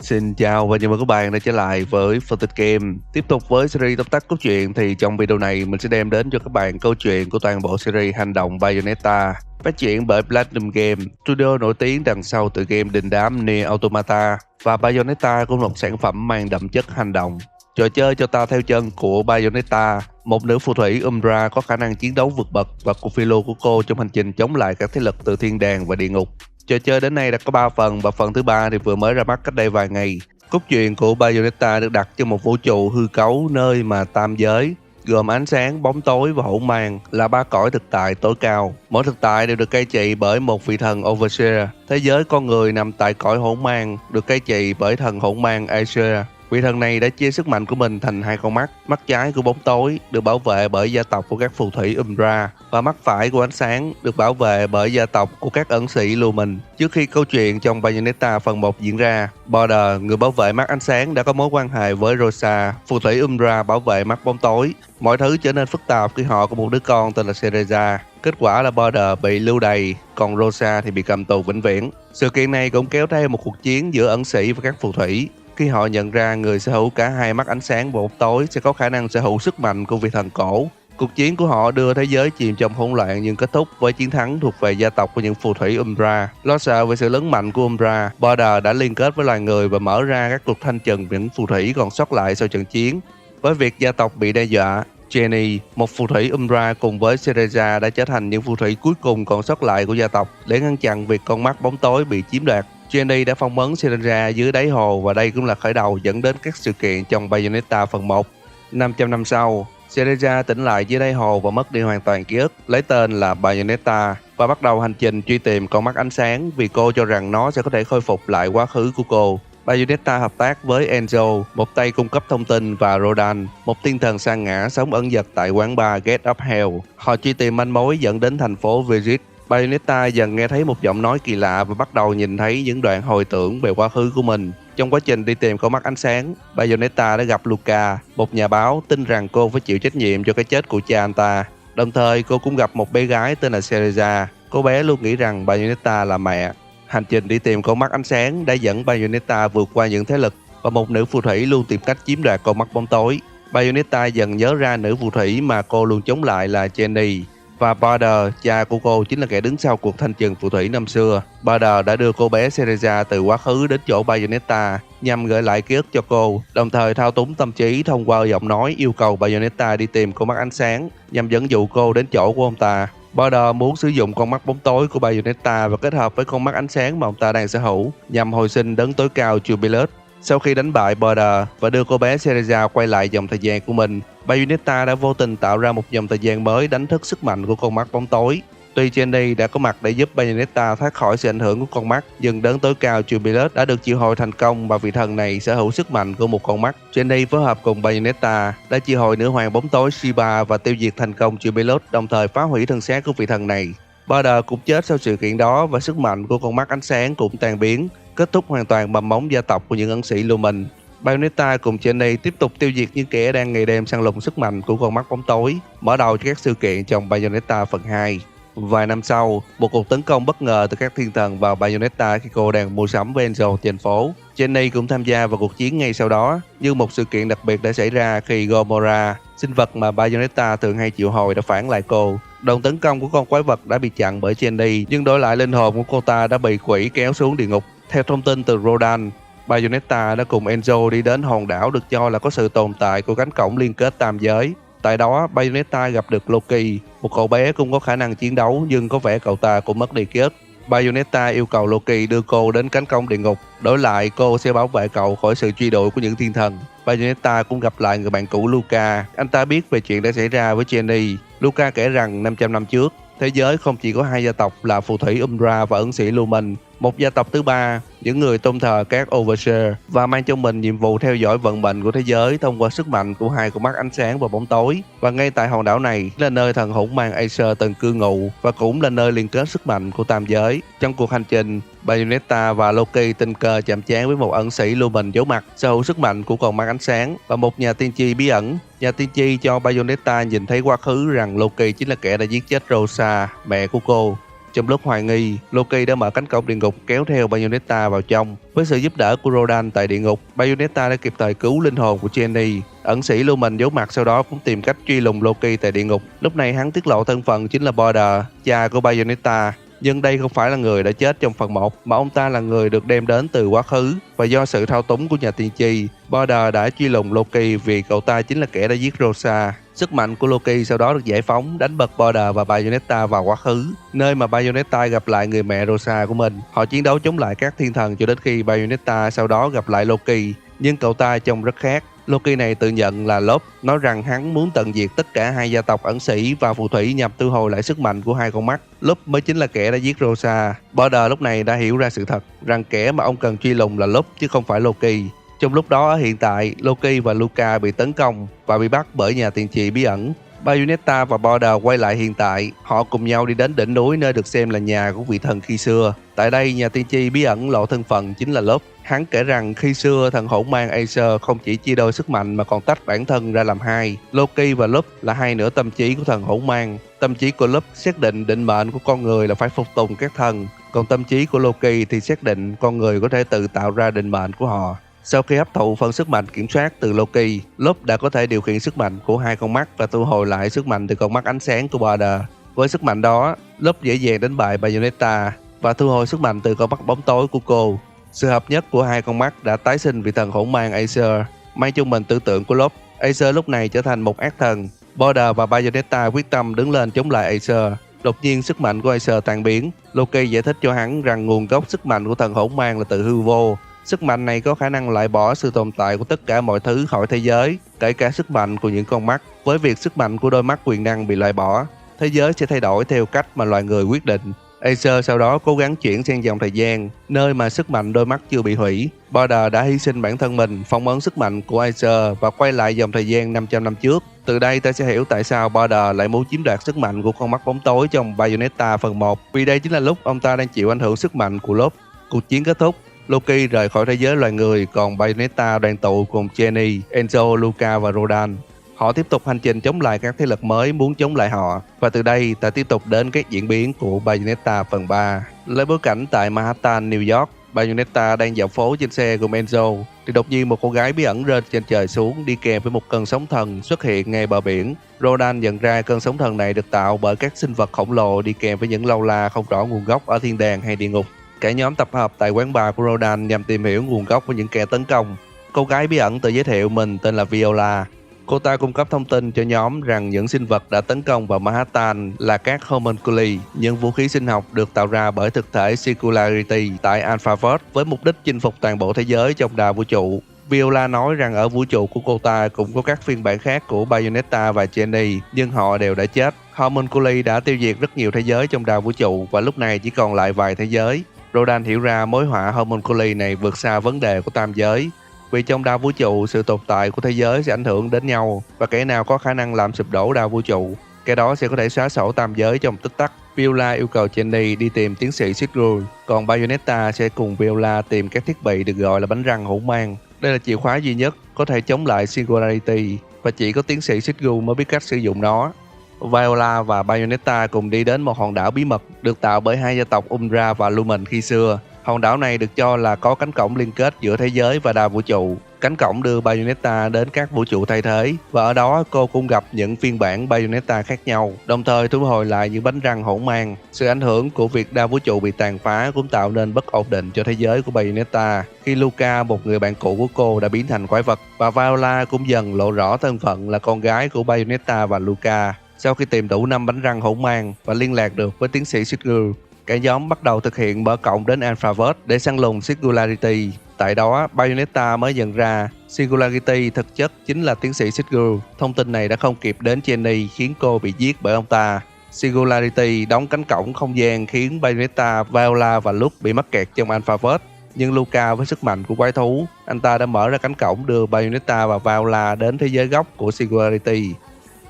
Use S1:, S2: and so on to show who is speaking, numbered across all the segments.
S1: Xin chào và chào mừng các bạn đã trở lại với Phân tích Game. Tiếp tục với series tóm tắt cốt truyện thì trong video này mình sẽ đem đến cho các bạn câu chuyện của toàn bộ series hành động Bayonetta, phát triển bởi Platinum Game, studio nổi tiếng đằng sau tựa game đình đám Nier Automata, và Bayonetta cũng là một sản phẩm mang đậm chất hành động. Trò chơi cho ta theo chân của Bayonetta, một nữ phù thủy Umbra có khả năng chiến đấu vượt bậc và cuộc phiêu lưu của cô trong hành trình chống lại các thế lực từ thiên đàng và địa ngục. Trò chơi đến nay đã có 3 phần và phần thứ 3 thì vừa mới ra mắt cách đây vài ngày. Cốt truyện của Bayonetta được đặt trong một vũ trụ hư cấu nơi mà tam giới gồm ánh sáng, bóng tối và hỗn mang là 3 cõi thực tại tối cao. Mỗi thực tại đều được cai trị bởi một vị thần Overseer. Thế giới con người nằm tại cõi hỗn mang được cai trị bởi thần hỗn mang Aesir. Vị thần này đã chia sức mạnh của mình thành hai con mắt. Mắt trái của bóng tối được bảo vệ bởi gia tộc của các phù thủy Umbra, và mắt phải của ánh sáng được bảo vệ bởi gia tộc của các ẩn sĩ Lumen. Trước khi câu chuyện trong Bayonetta phần 1 diễn ra, Border, người bảo vệ mắt ánh sáng, đã có mối quan hệ với Rosa, phù thủy Umbra bảo vệ mắt bóng tối. Mọi thứ trở nên phức tạp khi họ có một đứa con tên là Cereza. Kết quả là Border bị lưu đày, còn Rosa thì bị cầm tù vĩnh viễn. Sự kiện này cũng kéo theo một cuộc chiến giữa ẩn sĩ và các phù thủy, khi họ nhận ra người sở hữu cả hai mắt ánh sáng và bóng tối sẽ có khả năng sở hữu sức mạnh của vị thần cổ. Cuộc chiến của họ đưa thế giới chìm trong hỗn loạn nhưng kết thúc với chiến thắng thuộc về gia tộc của những phù thủy Umbra. Lo sợ về sự lớn mạnh của Umbra, Border đã liên kết với loài người và mở ra các cuộc thanh trừng những phù thủy còn sót lại sau trận chiến. Với việc gia tộc bị đe dọa, Jenny, một phù thủy Umbra cùng với Cereza đã trở thành những phù thủy cuối cùng còn sót lại của gia tộc để ngăn chặn việc con mắt bóng tối bị chiếm đoạt. Jenny đã phong ấn Cereza dưới đáy hồ, và đây cũng là khởi đầu dẫn đến các sự kiện trong Bayonetta phần 1. 500 năm sau, Cereza tỉnh lại dưới đáy hồ và mất đi hoàn toàn ký ức, lấy tên là Bayonetta và bắt đầu hành trình truy tìm con mắt ánh sáng vì cô cho rằng nó sẽ có thể khôi phục lại quá khứ của cô. Bayonetta hợp tác với Enzo, một tay cung cấp thông tin, và Rodan, một thiên thần sa ngã sống ẩn dật tại quán bar Gate of Hell. Họ truy tìm manh mối dẫn đến thành phố Virgit. Bayonetta dần nghe thấy một giọng nói kỳ lạ và bắt đầu nhìn thấy những đoạn hồi tưởng về quá khứ của mình. Trong quá trình đi tìm con mắt ánh sáng, Bayonetta đã gặp Luca, một nhà báo, tin rằng cô phải chịu trách nhiệm cho cái chết của cha anh ta. Đồng thời, cô cũng gặp một bé gái tên là Cereza. Cô bé luôn nghĩ rằng Bayonetta là mẹ. Hành trình đi tìm con mắt ánh sáng đã dẫn Bayonetta vượt qua những thế lực, và một nữ phù thủy luôn tìm cách chiếm đoạt con mắt bóng tối. Bayonetta dần nhớ ra nữ phù thủy mà cô luôn chống lại là Jenny, và Border, cha của cô, chính là kẻ đứng sau cuộc thanh trừng phù thủy năm xưa. Border đã đưa cô bé Cereza từ quá khứ đến chỗ Bayonetta nhằm gợi lại ký ức cho cô, đồng thời thao túng tâm trí thông qua giọng nói yêu cầu Bayonetta đi tìm con mắt ánh sáng nhằm dẫn dụ cô đến chỗ của ông ta. Border muốn sử dụng con mắt bóng tối của Bayonetta và kết hợp với con mắt ánh sáng mà ông ta đang sở hữu nhằm hồi sinh đấng tối cao Jubilus. Sau khi đánh bại Border và đưa cô bé Cereza quay lại dòng thời gian của mình, Bayonetta đã vô tình tạo ra một dòng thời gian mới đánh thức sức mạnh của con mắt bóng tối. Tuy Jenny đã có mặt để giúp Bayonetta thoát khỏi sự ảnh hưởng của con mắt, nhưng đấng tối cao Jubilus đã được triệu hồi thành công, và vị thần này sở hữu sức mạnh của một con mắt. Jenny phối hợp cùng Bayonetta đã triệu hồi nữ hoàng bóng tối Shiba và tiêu diệt thành công Jubilus, đồng thời phá hủy thân xác của vị thần này. Border cũng chết sau sự kiện đó, và sức mạnh của con mắt ánh sáng cũng tan biến, kết thúc hoàn toàn mầm móng gia tộc của những ẩn sĩ Lumen. Bayonetta cùng Jenny tiếp tục tiêu diệt những kẻ đang ngày đêm săn lùng sức mạnh của con mắt bóng tối, mở đầu cho các sự kiện trong Bayonetta phần 2. Vài năm sau, một cuộc tấn công bất ngờ từ các thiên thần vào Bayonetta khi cô đang mua sắm với Enzo trên phố. Jenny cũng tham gia vào cuộc chiến ngay sau đó, nhưng một sự kiện đặc biệt đã xảy ra khi Gomora, sinh vật mà Bayonetta thường hay triệu hồi, đã phản lại cô. Đòn tấn công của con quái vật đã bị chặn bởi Jenny, nhưng đổi lại linh hồn của cô ta đã bị quỷ kéo xuống địa ngục. Theo thông tin từ Rodan, Bayonetta đã cùng Enzo đi đến hòn đảo được cho là có sự tồn tại của cánh cổng liên kết tam giới. Tại đó, Bayonetta gặp được Loki, một cậu bé cũng có khả năng chiến đấu, nhưng có vẻ cậu ta cũng mất đi ký ức. Bayonetta yêu cầu Loki đưa cô đến cánh cổng địa ngục, đổi lại cô sẽ bảo vệ cậu khỏi sự truy đuổi của những thiên thần. Bayonetta cũng gặp lại người bạn cũ Luca. Anh ta biết về chuyện đã xảy ra với Jenny. Luca kể rằng 500 năm trước, thế giới không chỉ có hai gia tộc là phù thủy Umbra và ẩn sĩ Lumen, một gia tộc thứ ba, những người tôn thờ các Overseer và mang trong mình nhiệm vụ theo dõi vận mệnh của thế giới thông qua sức mạnh của hai con mắt ánh sáng và bóng tối. Và ngay tại hòn đảo này là nơi thần hỗn mang Acer từng cư ngụ, và cũng là nơi liên kết sức mạnh của tam giới. Trong cuộc hành trình, Bayonetta và Loki tình cờ chạm trán với một ẩn sĩ Lumen giấu mặt, sở hữu sức mạnh của con mắt ánh sáng, và một nhà tiên tri bí ẩn. Nhà tiên tri cho Bayonetta nhìn thấy quá khứ rằng Loki chính là kẻ đã giết chết Rosa, mẹ của cô. Trong lúc hoài nghi, Loki đã mở cánh cổng địa ngục kéo theo Bayonetta vào trong. Với sự giúp đỡ của Rodan tại địa ngục, Bayonetta đã kịp thời cứu linh hồn của Jenny. Ẩn sĩ lưu mình giấu mặt sau đó cũng tìm cách truy lùng Loki tại địa ngục. Lúc này hắn tiết lộ thân phận chính là Border, cha của Bayonetta. Nhưng đây không phải là người đã chết trong phần 1, mà ông ta là người được đem đến từ quá khứ. Và do sự thao túng của nhà tiên tri, Border đã truy lùng Loki vì cậu ta chính là kẻ đã giết Rosa. Sức mạnh của Loki sau đó được giải phóng, đánh bật Border và Bayonetta vào quá khứ, nơi mà Bayonetta gặp lại người mẹ Rosa của mình. Họ chiến đấu chống lại các thiên thần cho đến khi Bayonetta sau đó gặp lại Loki, nhưng cậu ta trông rất khác. Loki này tự nhận là Lốp, nói rằng hắn muốn tận diệt tất cả hai gia tộc ẩn sĩ và phù thủy nhằm thu hồi lại sức mạnh của hai con mắt. Lốp mới chính là kẻ đã giết Rosa. Border lúc này đã hiểu ra sự thật, rằng kẻ mà ông cần truy lùng là Lốp chứ không phải Loki. Trong lúc đó ở hiện tại, Loki và Luca bị tấn công và bị bắt bởi nhà tiên tri bí ẩn. Bayonetta và Border quay lại hiện tại, họ cùng nhau đi đến đỉnh núi nơi được xem là nhà của vị thần khi xưa. Tại đây, nhà tiên tri bí ẩn lộ thân phận chính là Lốp. Hắn kể rằng khi xưa thần hỗn mang Acer không chỉ chia đôi sức mạnh mà còn tách bản thân ra làm hai. Loki và Lốp là hai nửa tâm trí của thần hỗn mang. Tâm trí của Lốp xác định định mệnh của con người là phải phục tùng các thần, còn tâm trí của Loki thì xác định con người có thể tự tạo ra định mệnh của họ. Sau khi hấp thụ phần sức mạnh kiểm soát từ Loki, Lốp đã có thể điều khiển sức mạnh của hai con mắt và thu hồi lại sức mạnh từ con mắt ánh sáng của Border. Với sức mạnh đó, Lốp dễ dàng đánh bại Bayonetta và thu hồi sức mạnh từ con mắt bóng tối của cô. Sự hợp nhất của hai con mắt đã tái sinh vị thần hỗn mang Acer. May chung mình tưởng tượng của Lốp, Acer lúc này trở thành một ác thần. Border và Bayonetta quyết tâm đứng lên chống lại Acer. Đột nhiên sức mạnh của Acer tan biến. Loki giải thích cho hắn rằng nguồn gốc sức mạnh của thần hỗn mang là từ hư vô. Sức mạnh này có khả năng loại bỏ sự tồn tại của tất cả mọi thứ khỏi thế giới, kể cả sức mạnh của những con mắt. Với việc sức mạnh của đôi mắt quyền năng bị loại bỏ, thế giới sẽ thay đổi theo cách mà loài người quyết định. Acer sau đó cố gắng chuyển sang dòng thời gian, nơi mà sức mạnh đôi mắt chưa bị hủy. Border đã hy sinh bản thân mình, phong ấn sức mạnh của Acer và quay lại dòng thời gian 500 năm trước. Từ đây ta sẽ hiểu tại sao Border lại muốn chiếm đoạt sức mạnh của con mắt bóng tối trong Bayonetta phần 1, vì đây chính là lúc ông ta đang chịu ảnh hưởng sức mạnh của Lốp. Cuộc chiến kết thúc, Loki rời khỏi thế giới loài người, còn Bayonetta đoàn tụ cùng Jenny, Enzo, Luca và Rodan. Họ tiếp tục hành trình chống lại các thế lực mới muốn chống lại họ. Và từ đây ta tiếp tục đến các diễn biến của Bayonetta phần 3. Lấy bối cảnh tại Manhattan, New York, Bayonetta đang dạo phố trên xe cùng Enzo thì đột nhiên một cô gái bí ẩn rơi trên trời xuống đi kèm với một cơn sóng thần xuất hiện ngay bờ biển. Rodan nhận ra cơn sóng thần này được tạo bởi các sinh vật khổng lồ đi kèm với những lâu la không rõ nguồn gốc ở thiên đàng hay địa ngục. Cả nhóm tập hợp tại quán bar của Rodan nhằm tìm hiểu nguồn gốc của những kẻ tấn công. Cô gái bí ẩn tự giới thiệu mình tên là Viola. Cô ta cung cấp thông tin cho nhóm rằng những sinh vật đã tấn công vào Manhattan là các Homunculi, những vũ khí sinh học được tạo ra bởi thực thể Singularity tại Alphaverse với mục đích chinh phục toàn bộ thế giới trong đa vũ trụ. Viola nói rằng ở vũ trụ của cô ta cũng có các phiên bản khác của Bayonetta và Jenny, nhưng họ đều đã chết. Homunculi đã tiêu diệt rất nhiều thế giới trong đa vũ trụ và lúc này chỉ còn lại vài thế giới. Rodan hiểu ra mối họa Homunculi này vượt xa vấn đề của tam giới. Vì trong đa vũ trụ, sự tồn tại của thế giới sẽ ảnh hưởng đến nhau, và kẻ nào có khả năng làm sụp đổ đa vũ trụ, kẻ đó sẽ có thể xóa sổ tam giới trong tích tắc. Viola yêu cầu Jenny đi tìm tiến sĩ Sigurd, còn Bayonetta sẽ cùng Viola tìm các thiết bị được gọi là bánh răng hỗn mang. Đây là chìa khóa duy nhất có thể chống lại Singularity, và chỉ có tiến sĩ Sigurd mới biết cách sử dụng nó. Viola và Bayonetta cùng đi đến một hòn đảo bí mật được tạo bởi hai gia tộc Umbra và Lumen khi xưa. Hòn đảo này được cho là có cánh cổng liên kết giữa thế giới và đa vũ trụ. Cánh cổng đưa Bayonetta đến các vũ trụ thay thế, và ở đó cô cũng gặp những phiên bản Bayonetta khác nhau, đồng thời thu hồi lại những bánh răng hỗn mang. Sự ảnh hưởng của việc đa vũ trụ bị tàn phá cũng tạo nên bất ổn định cho thế giới của Bayonetta, khi Luca, một người bạn cũ của cô, đã biến thành quái vật, và Viola cũng dần lộ rõ thân phận là con gái của Bayonetta và Luca. Sau khi tìm đủ 5 bánh răng hỗn mang và liên lạc được với tiến sĩ Sigurd, cả nhóm bắt đầu thực hiện mở cổng đến Alphaverse để săn lùng Singularity. Tại đó, Bayonetta mới nhận ra Singularity thực chất chính là tiến sĩ Sigurd. Thông tin này đã không kịp đến Jenny khiến cô bị giết bởi ông ta. Singularity đóng cánh cổng không gian khiến Bayonetta, Viola và Luke bị mắc kẹt trong Alphaverse. Nhưng Luca với sức mạnh của quái thú, anh ta đã mở ra cánh cổng đưa Bayonetta và Viola đến thế giới gốc của Singularity.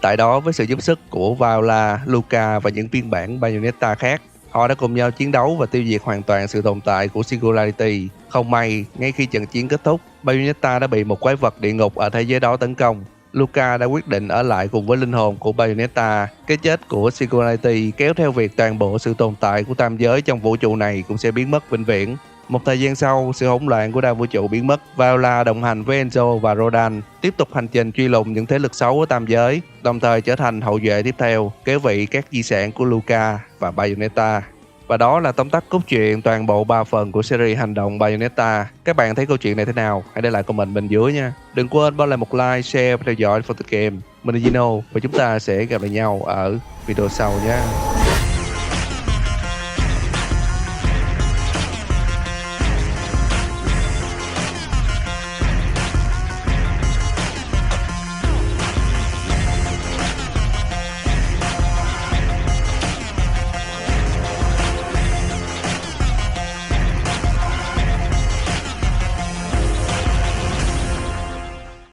S1: Tại đó, với sự giúp sức của Viola, Luca và những phiên bản Bayonetta khác, họ đã cùng nhau chiến đấu và tiêu diệt hoàn toàn sự tồn tại của Singularity. Không may, ngay khi trận chiến kết thúc, Bayonetta đã bị một quái vật địa ngục ở thế giới đó tấn công. Luca đã quyết định ở lại cùng với linh hồn của Bayonetta. Cái chết của Singularity kéo theo việc toàn bộ sự tồn tại của tam giới trong vũ trụ này cũng sẽ biến mất vĩnh viễn. Một thời gian sau, sự hỗn loạn của đa vũ trụ biến mất. Viola đồng hành với Enzo và Rodan tiếp tục hành trình truy lùng những thế lực xấu ở tam giới, đồng thời trở thành hậu duệ tiếp theo, kế vị các di sản của Luca và Bayonetta. Và đó là tóm tắt cốt truyện toàn bộ 3 phần của series hành động Bayonetta. Các bạn thấy câu chuyện này thế nào? Hãy để lại comment bên dưới nha. Đừng quên bỏ lại một like, share và theo dõi For The Game. Mình là Gino và chúng ta sẽ gặp lại nhau ở video sau nhé.